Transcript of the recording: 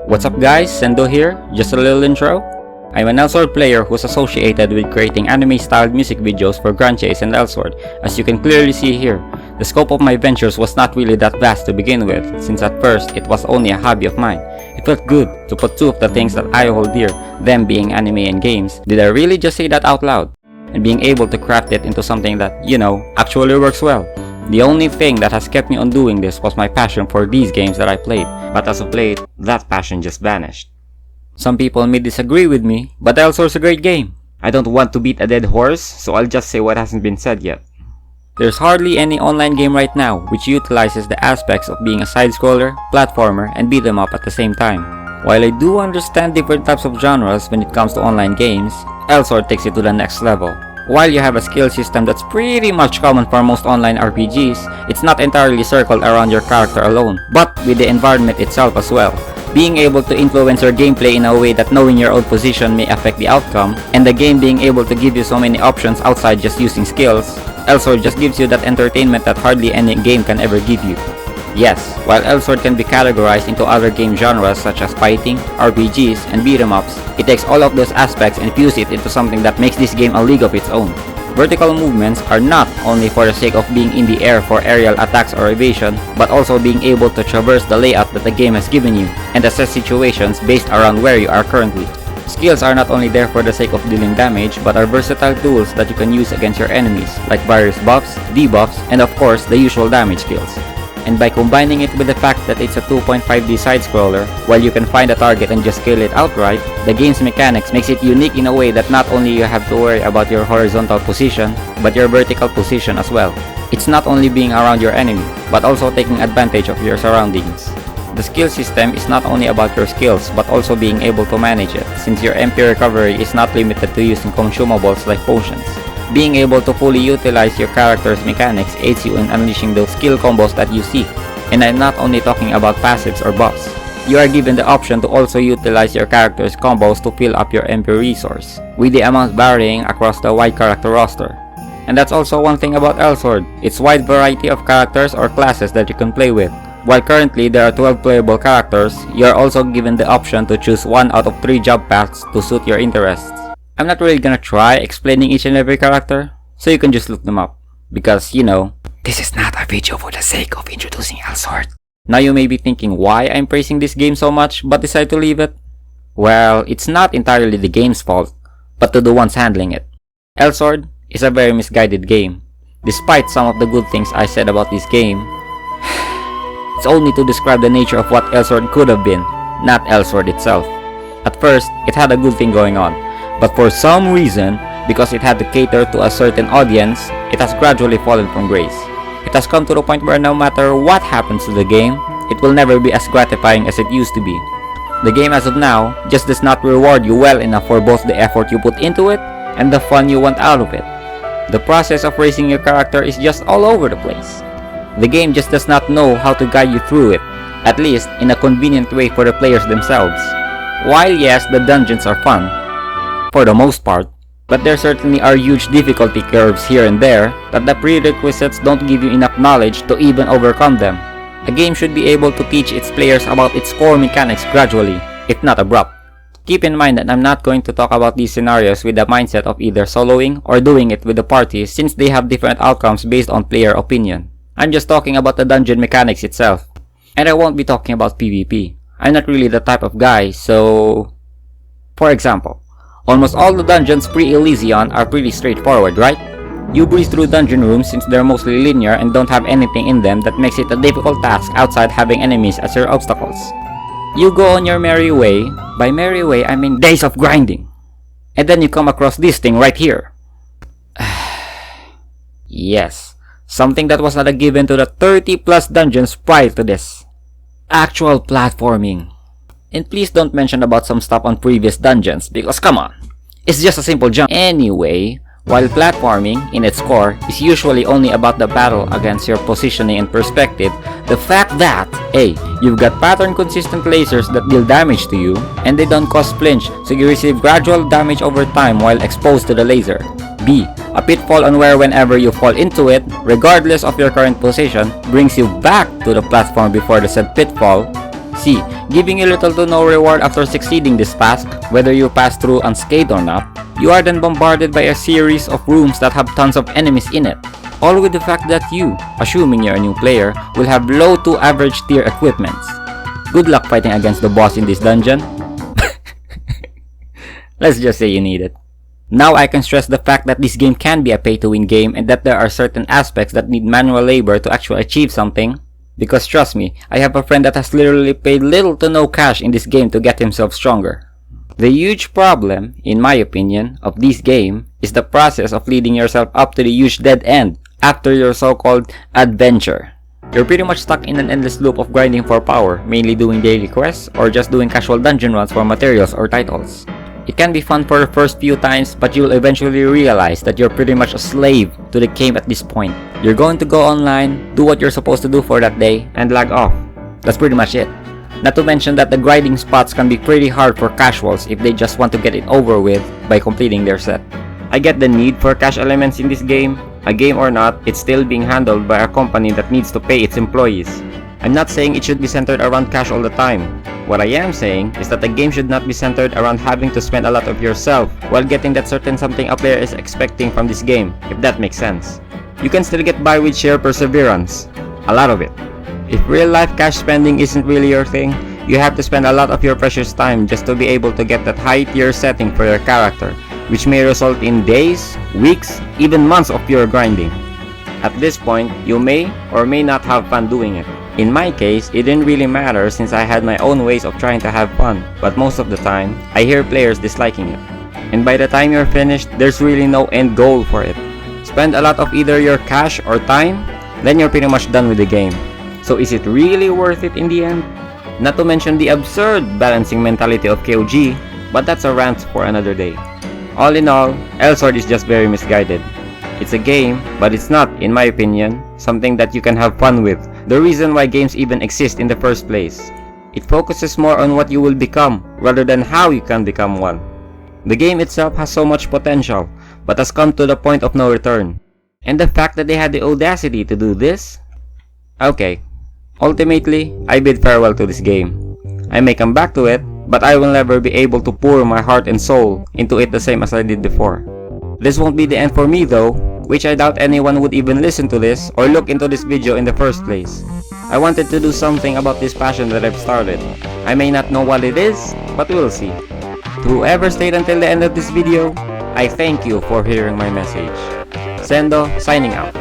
What's up guys, Sendo here, just a little intro. I'm an Elsword player who's associated with creating anime-styled music videos for Grunchase and Elsword. As you can clearly see here, the scope of my ventures was not really that vast to begin with, since at first it was only a hobby of mine. It felt good to put two of the things that I hold dear, them being anime and games. Did I really just say that out loud? And being able to craft it into something that, actually works well. The only thing that has kept me on doing this was my passion for these games that I played, but as of late, that passion just vanished. Some people may disagree with me, but Elsword's a great game. I don't want to beat a dead horse, so I'll just say what hasn't been said yet. There's hardly any online game right now which utilizes the aspects of being a side-scroller, platformer, and beat 'em up at the same time. While I do understand different types of genres when it comes to online games, Elsword takes it to the next level. While you have a skill system that's pretty much common for most online RPGs, it's not entirely circled around your character alone, but with the environment itself as well. Being able to influence your gameplay in a way that knowing your own position may affect the outcome, and the game being able to give you so many options outside just using skills, Elsword just gives you that entertainment that hardly any game can ever give you. Yes, while Elsword can be categorized into other game genres such as fighting, RPGs, and beat-em-ups, it takes all of those aspects and fuse it into something that makes this game a league of its own. Vertical movements are not only for the sake of being in the air for aerial attacks or evasion, but also being able to traverse the layout that the game has given you, and assess situations based around where you are currently. Skills are not only there for the sake of dealing damage, but are versatile tools that you can use against your enemies, like various buffs, debuffs, and of course, the usual damage skills. And by combining it with the fact that it's a 2.5D side-scroller, while you can find a target and just kill it outright, the game's mechanics makes it unique in a way that not only you have to worry about your horizontal position, but your vertical position as well. It's not only being around your enemy, but also taking advantage of your surroundings. The skill system is not only about your skills, but also being able to manage it, since your MP recovery is not limited to using consumables like potions. Being able to fully utilize your character's mechanics aids you in unleashing those skill combos that you seek. And I'm not only talking about passives or buffs. You are given the option to also utilize your character's combos to fill up your MP resource, with the amount varying across the wide character roster. And that's also one thing about Elsword, its wide variety of characters or classes that you can play with. While currently there are 12 playable characters, you are also given the option to choose one out of 3 job paths to suit your interests. I'm not really gonna try explaining each and every character, so you can just look them up. Because, this is not a video for the sake of introducing Elsword. Now you may be thinking why I'm praising this game so much but decide to leave it. Well, it's not entirely the game's fault, but to the ones handling it. Elsword is a very misguided game. Despite some of the good things I said about this game, it's only to describe the nature of what Elsword could have been, not Elsword itself. At first, it had a good thing going on. But for some reason, because it had to cater to a certain audience, it has gradually fallen from grace. It has come to the point where no matter what happens to the game, it will never be as gratifying as it used to be. The game as of now just does not reward you well enough for both the effort you put into it and the fun you want out of it. The process of raising your character is just all over the place. The game just does not know how to guide you through it, at least in a convenient way for the players themselves. While yes, the dungeons are fun, for the most part, but there certainly are huge difficulty curves here and there that the prerequisites don't give you enough knowledge to even overcome them. A game should be able to teach its players about its core mechanics gradually, if not abrupt. Keep in mind that I'm not going to talk about these scenarios with the mindset of either soloing or doing it with the party, since they have different outcomes based on player opinion. I'm just talking about the dungeon mechanics itself. And I won't be talking about PvP. I'm not really the type of guy, so... For example, almost all the dungeons pre-Elysion are pretty straightforward, right? You breeze through dungeon rooms since they're mostly linear and don't have anything in them that makes it a difficult task outside having enemies as your obstacles. You go on your merry way, by merry way I mean days of grinding, and then you come across this thing right here. Yes, something that was not a given to the 30 plus dungeons prior to this. Actual platforming. And please don't mention about some stuff on previous dungeons, because come on, it's just a simple jump. Anyway, while platforming, in its core, is usually only about the battle against your positioning and perspective, the fact that A. You've got pattern consistent lasers that deal damage to you, and they don't cause flinch, so you receive gradual damage over time while exposed to the laser. B. A pitfall on where whenever you fall into it, regardless of your current position, brings you back to the platform before the said pitfall. See, giving you little to no reward after succeeding this task, whether you pass through unscathed or not, you are then bombarded by a series of rooms that have tons of enemies in it. All with the fact that you, assuming you're a new player, will have low to average tier equipments. Good luck fighting against the boss in this dungeon. Let's just say you need it. Now I can stress the fact that this game can be a pay-to-win game and that there are certain aspects that need manual labor to actually achieve something. Because trust me, I have a friend that has literally paid little to no cash in this game to get himself stronger. The huge problem, in my opinion, of this game is the process of leading yourself up to the huge dead end after your so-called adventure. You're pretty much stuck in an endless loop of grinding for power, mainly doing daily quests or just doing casual dungeon runs for materials or titles. It can be fun for the first few times, but you'll eventually realize that you're pretty much a slave to the game at this point. You're going to go online, do what you're supposed to do for that day, and log off. That's pretty much it. Not to mention that the grinding spots can be pretty hard for casuals if they just want to get it over with by completing their set. I get the need for cash elements in this game. A game or not, it's still being handled by a company that needs to pay its employees. I'm not saying it should be centered around cash all the time. What I am saying is that the game should not be centered around having to spend a lot of yourself while getting that certain something a player is expecting from this game, if that makes sense. You can still get by with sheer perseverance. A lot of it. If real life cash spending isn't really your thing, you have to spend a lot of your precious time just to be able to get that high tier setting for your character, which may result in days, weeks, even months of pure grinding. At this point, you may or may not have fun doing it. In my case, it didn't really matter since I had my own ways of trying to have fun, but most of the time, I hear players disliking it. And by the time you're finished, there's really no end goal for it. Spend a lot of either your cash or time, then you're pretty much done with the game. So is it really worth it in the end? Not to mention the absurd balancing mentality of KOG, but that's a rant for another day. All in all, Elsword is just very misguided. It's a game, but it's not, in my opinion, something that you can have fun with. The reason why games even exist in the first place. It focuses more on what you will become, rather than how you can become one. The game itself has so much potential, but has come to the point of no return. And the fact that they had the audacity to do this? Okay. Ultimately, I bid farewell to this game. I may come back to it, but I will never be able to pour my heart and soul into it the same as I did before. This won't be the end for me though, which I doubt anyone would even listen to this or look into this video in the first place. I wanted to do something about this passion that I've started. I may not know what it is, but we'll see. To whoever stayed until the end of this video, I thank you for hearing my message. Sendo, signing out.